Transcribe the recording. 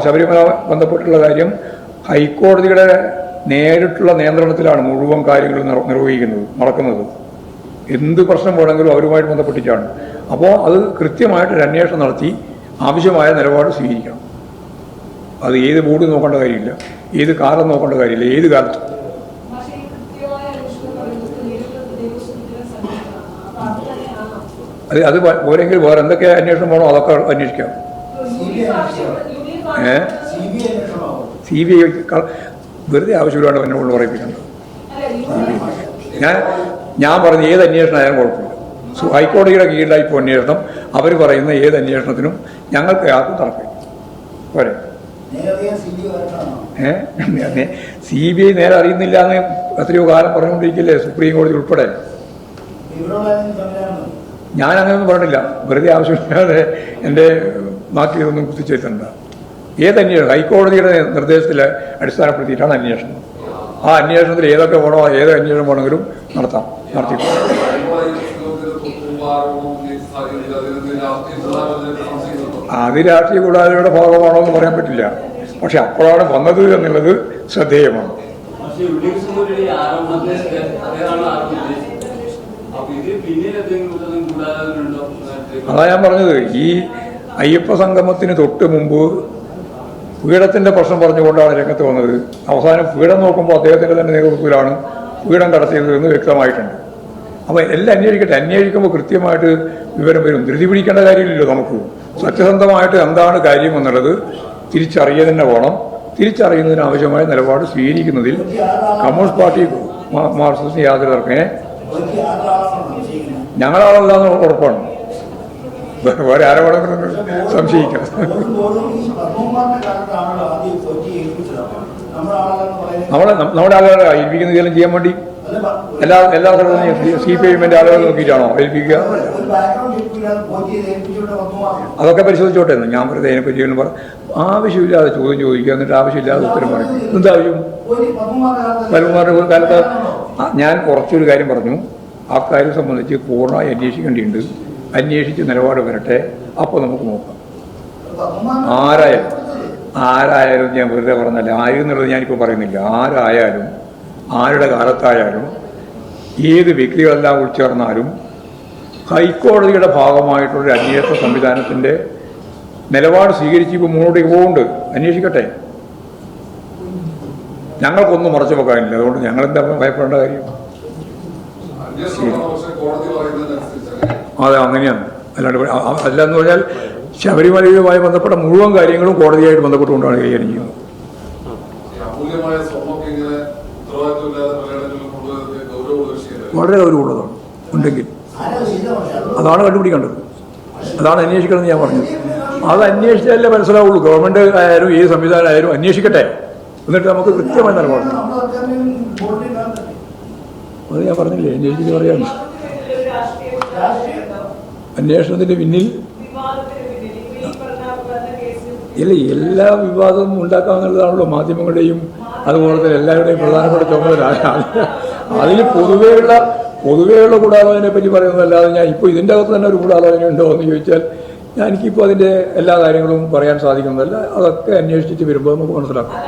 ശബരിമല ബന്ധപ്പെട്ടുള്ള കാര്യം ഹൈക്കോടതിയുടെ നേരിട്ടുള്ള നിയന്ത്രണത്തിലാണ് മുഴുവൻ കാര്യങ്ങളും നടക്കുന്നത്. എന്ത് പ്രശ്നം വേണമെങ്കിലും അവരുമായിട്ട് ബന്ധപ്പെട്ടിട്ടാണ്. അപ്പോൾ അത് കൃത്യമായിട്ടൊരു അന്വേഷണം നടത്തി ആവശ്യമായ നിലപാട് സ്വീകരിക്കണം. അത് ഏത് ബോർഡ് നോക്കേണ്ട കാര്യമില്ല, ഏത് കാലം നോക്കേണ്ട കാര്യമില്ല, ഏത് കാലത്തും. അത് പോരെങ്കിൽ വേറെ എന്തൊക്കെ അന്വേഷണം വേണോ അതൊക്കെ അന്വേഷിക്കാം. CBI വെറുതെ ആവശ്യമില്ലാണ്ട് എന്നെ കൊണ്ട് പറയിപ്പിക്കുന്നത്. ഞാൻ പറഞ്ഞ ഏത് അന്വേഷണം ആയാലും കുഴപ്പമില്ല. ഹൈക്കോടതിയുടെ കീഴിലായി ഇപ്പോൾ അന്വേഷണം, അവർ പറയുന്ന ഏത് അന്വേഷണത്തിനും ഞങ്ങൾക്ക് ആർക്കും തറപ്പില്ല. പോരെ. CBI നേരെ അറിയുന്നില്ല എന്ന് എത്രയോ കാലം പറഞ്ഞുകൊണ്ടിരിക്കില്ലേ സുപ്രീം കോടതി ഉൾപ്പെടെ. ഞാൻ അങ്ങനെയൊന്നും പറഞ്ഞില്ല. വെറുതെ ആവശ്യമില്ലാതെ എൻ്റെ നാട്ടിൽ ഇതൊന്നും കുത്തിച്ചേർത്തിട്ടുണ്ട്. ഏത് അന്വേഷണം ഹൈക്കോടതിയുടെ നിർദ്ദേശത്തിൽ അടിസ്ഥാനപ്പെടുത്തിയിട്ടാണ് അന്വേഷണം. ആ അന്വേഷണത്തിൽ ഏതൊക്കെ വേണോ ഏത് അന്വേഷണം വേണമെങ്കിലും നടത്തി. അത് രാഷ്ട്രീയ കൂടായ്മയുടെ ഭാഗമാണോ എന്ന് പറയാൻ പറ്റില്ല. പക്ഷെ അപ്പോഴാണ് വന്നത് എന്നുള്ളത് ശ്രദ്ധേയമാണ്. അതാ ഞാൻ പറഞ്ഞത്, ഈ അയ്യപ്പ സംഗമത്തിന് തൊട്ട് മുമ്പ് പീഠത്തിന്റെ പ്രശ്നം പറഞ്ഞുകൊണ്ടാണ് രംഗത്ത് വന്നത്. അവസാനം പീഠം നോക്കുമ്പോൾ അദ്ദേഹത്തിന്റെ തന്നെ നേതൃത്വത്തിലാണ് പീഠം കടത്തിയത് എന്ന് വ്യക്തമായിട്ടുണ്ട്. അപ്പോൾ എല്ലാം അന്വേഷിക്കുമ്പോൾ കൃത്യമായിട്ട് വിവരം വരും. ധൃതി പിടിക്കേണ്ട കാര്യമില്ലല്ലോ. നമുക്ക് സത്യസന്ധമായിട്ട് എന്താണ് കാര്യം എന്നുള്ളത് തിരിച്ചറിയുക തന്നെ വേണം. തിരിച്ചറിയുന്നതിന് ആവശ്യമായ നിലപാട് സ്വീകരിക്കുന്നതിൽ കമ്മ്യൂണിസ്റ്റ് പാർട്ടി മാർക്സിസ്റ്റിന് യാതൊരു തർക്കമേ ഞങ്ങളാളല്ലാന്ന് ഉറപ്പാണ്. വേറെ ആരെ വേണമെങ്കിലും സംശയിക്കാം. നമ്മുടെ ആളുകളെ ഏൽപ്പിക്കുന്ന ഇതെല്ലാം ചെയ്യാൻ വേണ്ടി എല്ലാ സ്ഥലത്തും CPIഎമ്മിന്റെ ആളുകൾ നോക്കിയിട്ടാണോ ഏൽപ്പിക്കുക? അതൊക്കെ പരിശോധിച്ചോട്ടെ. ഞാൻ വെറുതെ അതിനെപ്പറ്റി ആവശ്യമില്ലാതെ ചോദ്യം ചോദിക്കുക, എന്നിട്ട് ആവശ്യമില്ലാതെ ഉത്തരം പറയും. എന്താവശ്യം? പലകുമാരുടെ കാലത്ത് ഞാൻ കുറച്ചൊരു കാര്യം പറഞ്ഞു. ആ കാര്യം സംബന്ധിച്ച് പൂർണ്ണമായി അന്വേഷിക്കേണ്ടിയുണ്ട്. അന്വേഷിച്ച് നിലപാട് വരട്ടെ, അപ്പോൾ നമുക്ക് നോക്കാം. ആരായാലും ഞാൻ വെറുതെ പറഞ്ഞല്ല, ആരെന്നുള്ളത് ഞാനിപ്പോൾ പറയുന്നില്ല. ആരായാലും ആരുടെ കാലത്തായാലും ഏത് വ്യക്തികളെല്ലാം ഉൾച്ചേർന്നാലും ഹൈക്കോടതിയുടെ ഭാഗമായിട്ടുള്ളൊരു അന്വേഷണ സംവിധാനത്തിൻ്റെ നിലപാട് സ്വീകരിച്ച് ഇപ്പോൾ മുന്നോട്ട് പോകുന്നുണ്ട്. അന്വേഷിക്കട്ടെ. ഞങ്ങൾക്കൊന്നും മറച്ചു വെക്കാനില്ല. അതുകൊണ്ട് ഞങ്ങളെന്താ ഭയപ്പെടേണ്ട കാര്യം? അതെ, അങ്ങനെയാണ്. അല്ലാന്ന് പറഞ്ഞാൽ ശബരിമലയുമായി ബന്ധപ്പെട്ട മുഴുവൻ കാര്യങ്ങളും കോടതിയായിട്ട് ബന്ധപ്പെട്ടുകൊണ്ടാണ് കൈകാര്യം ചെയ്യുന്നത്. വളരെ ഗൗരവമുള്ളതാണ്. ഉണ്ടെങ്കിൽ അതാണ് കണ്ടുപിടിക്കേണ്ടത്, അതാണ് അന്വേഷിക്കണമെന്ന് ഞാൻ പറഞ്ഞത്. അത് അന്വേഷിച്ചാലേ മനസ്സിലാവുള്ളൂ. ഗവൺമെന്റ് ആയാലും ഏത് സംവിധാനം ആയാലും അന്വേഷിക്കട്ടെ, എന്നിട്ട് നമുക്ക് കൃത്യമായി നിലപാട്. അത് ഞാൻ പറഞ്ഞില്ലേ, അന്വേഷിച്ച് പറയാണ്. അന്വേഷണത്തിന്റെ പിന്നിൽ ഇല്ല, എല്ലാ വിവാദവും ഉണ്ടാക്കാമെന്നുള്ളതാണല്ലോ മാധ്യമങ്ങളുടെയും അതുപോലെ തന്നെ എല്ലാവരുടെയും പ്രധാനപ്പെട്ട ചുമതല. അതിൽ പൊതുവെയുള്ള ഗൂഢാലോചനയെ പറ്റി പറയുന്നതല്ലാതെ ഞാൻ ഇപ്പോൾ ഇതിൻ്റെ അകത്ത് തന്നെ ഒരു ഗൂഢാലോചന ഉണ്ടോ എന്ന് ചോദിച്ചാൽ എനിക്കിപ്പോൾ അതിൻ്റെ എല്ലാ കാര്യങ്ങളും പറയാൻ സാധിക്കുന്നതല്ല. അതൊക്കെ അന്വേഷിച്ചിട്ട് വരുമ്പോൾ നമുക്ക് മനസ്സിലാക്കാം.